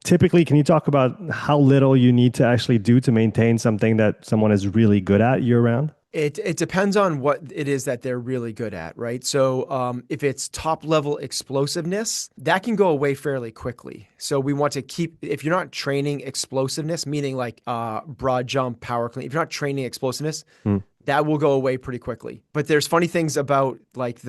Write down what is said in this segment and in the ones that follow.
typically, can you talk about how little you need to actually do to maintain something that someone is really good at year round? It depends on what it is that they're really good at, right? So if it's top level explosiveness, that can go away fairly quickly. So we want to keep, if you're not training explosiveness, meaning like broad jump, power clean, if you're not training explosiveness, Hmm. that will go away pretty quickly. But there's funny things about like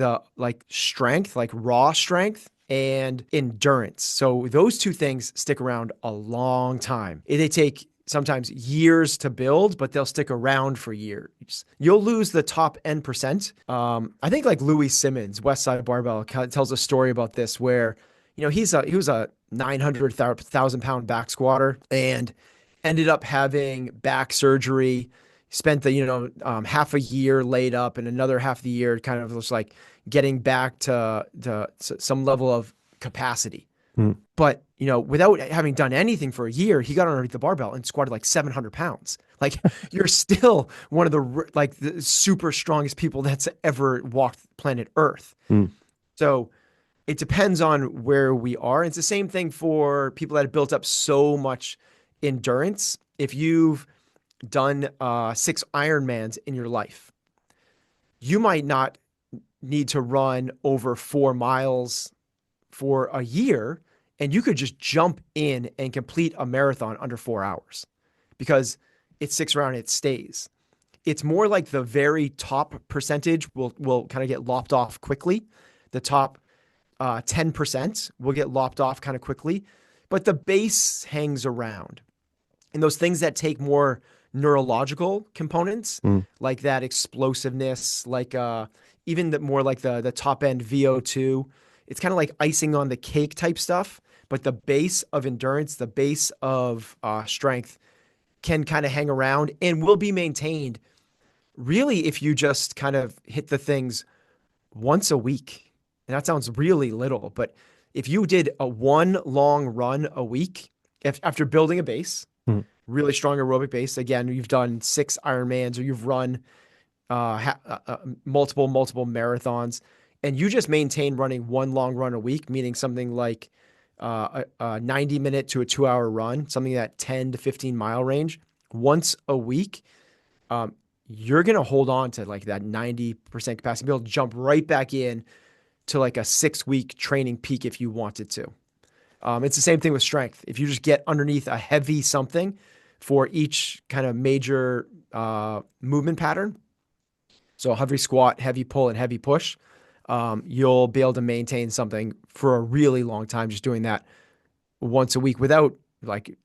strength, like raw strength and endurance. So those two things stick around a long time. They take sometimes years to build, but they'll stick around for years. You'll lose the top end percent. I think like Louis Simmons, West Side Barbell, tells a story about this where, he was a 900,000 pound back squatter and ended up having back surgery. Spent the half a year laid up and another half of the year kind of just like getting back to some level of capacity. Hmm. But, without having done anything for a year, he got underneath the barbell and squatted like 700 pounds. Like you're still one of the super strongest people that's ever walked planet Earth. Hmm. So it depends on where we are. It's the same thing for people that have built up so much endurance. If you've done 6 Ironmans in your life, you might not need to run over 4 miles for a year, and you could just jump in and complete a marathon under 4 hours because it's 6 round, it stays. It's more like the very top percentage will kind of get lopped off quickly. The top 10% will get lopped off kind of quickly, but the base hangs around. And those things that take more neurological components, like that explosiveness, like even more like the top end VO2, it's kind of like icing on the cake type stuff. But the base of endurance, the base of strength can kind of hang around and will be maintained really if you just kind of hit the things once a week. And that sounds really little, but if you did a one long run a week, after building a base, really strong aerobic base, again, you've done 6 Ironmans or you've run multiple marathons, and you just maintain running one long run a week, meaning something like a 90-minute to a 2-hour run, something that 10 to 15 mile range once a week, you're going to hold on to like that 90% capacity, be able to jump right back in to like a 6-week training peak if you wanted to. It's the same thing with strength. If you just get underneath a heavy something for each kind of major movement pattern, so heavy squat, heavy pull, and heavy push, you'll be able to maintain something for a really long time just doing that once a week without like, you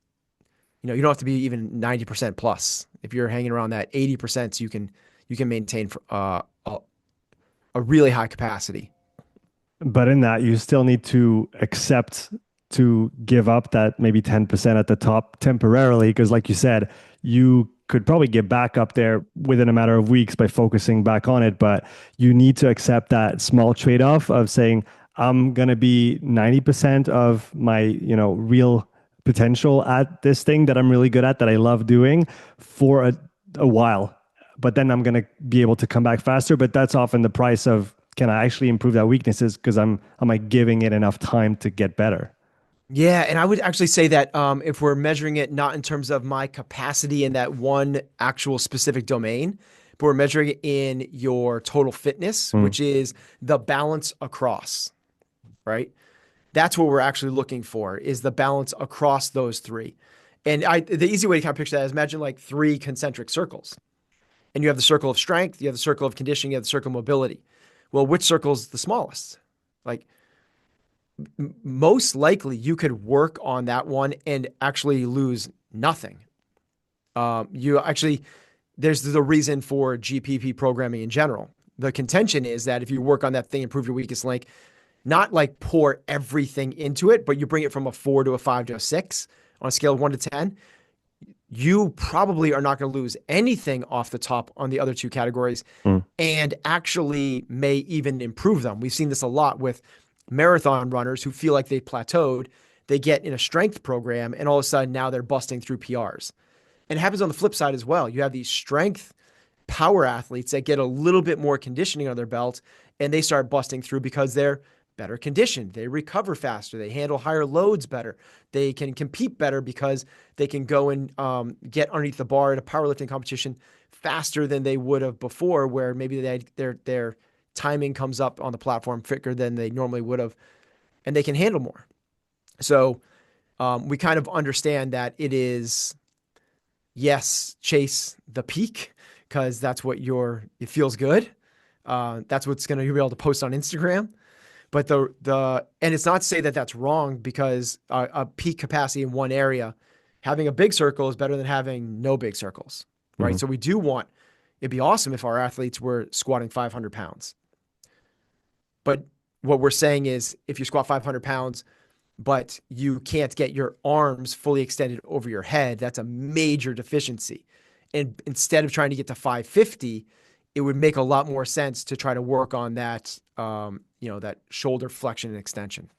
don't have to be even 90% plus. If you're hanging around that 80%, you can maintain for, a really high capacity. But in that, you still need to accept to give up that maybe 10% at the top temporarily, because like you said, you could probably get back up there within a matter of weeks by focusing back on it. But you need to accept that small trade-off of saying, I'm going to be 90% of my, real potential at this thing that I'm really good at, that I love doing for a while. But then I'm going to be able to come back faster. But that's often the price of, can I actually improve that weaknesses? Because am I giving it enough time to get better? Yeah, and I would actually say that if we're measuring it not in terms of my capacity in that one actual specific domain, but we're measuring it in your total fitness, which is the balance across, right? That's what we're actually looking for, is the balance across those 3. And the easy way to kind of picture that is imagine like 3 concentric circles. And you have the circle of strength, you have the circle of conditioning, you have the circle of mobility. Well, which circle is the smallest? Like, most likely you could work on that one and actually lose nothing. There's the reason for GPP programming in general. The contention is that if you work on that thing, improve your weakest link, not like pour everything into it, but you bring it from a 4 to a 5 to a 6 on a scale of 1 to 10, you probably are not going to lose anything off the top on the other 2 categories and actually may even improve them. We've seen this a lot with marathon runners who feel like they plateaued. They get in a strength program and all of a sudden now they're busting through PRs. And it happens on the flip side as well. You have these strength power athletes that get a little bit more conditioning on their belt and they start busting through because they're better conditioned. They recover faster. They handle higher loads better. They can compete better because they can go and get underneath the bar at a powerlifting competition faster than they would have before, where maybe their timing comes up on the platform quicker than they normally would have, and they can handle more. So we kind of understand that it is, yes, chase the peak because that's what it feels good. That's what's going to be able to post on Instagram. But and it's not to say that that's wrong, because a peak capacity in one area, having a big circle is better than having no big circles, right? Mm-hmm. So it'd be awesome if our athletes were squatting 500 pounds. But what we're saying is, if you squat 500 pounds, but you can't get your arms fully extended over your head, that's a major deficiency. And instead of trying to get to 550, it would make a lot more sense to try to work on that, that shoulder flexion and extension.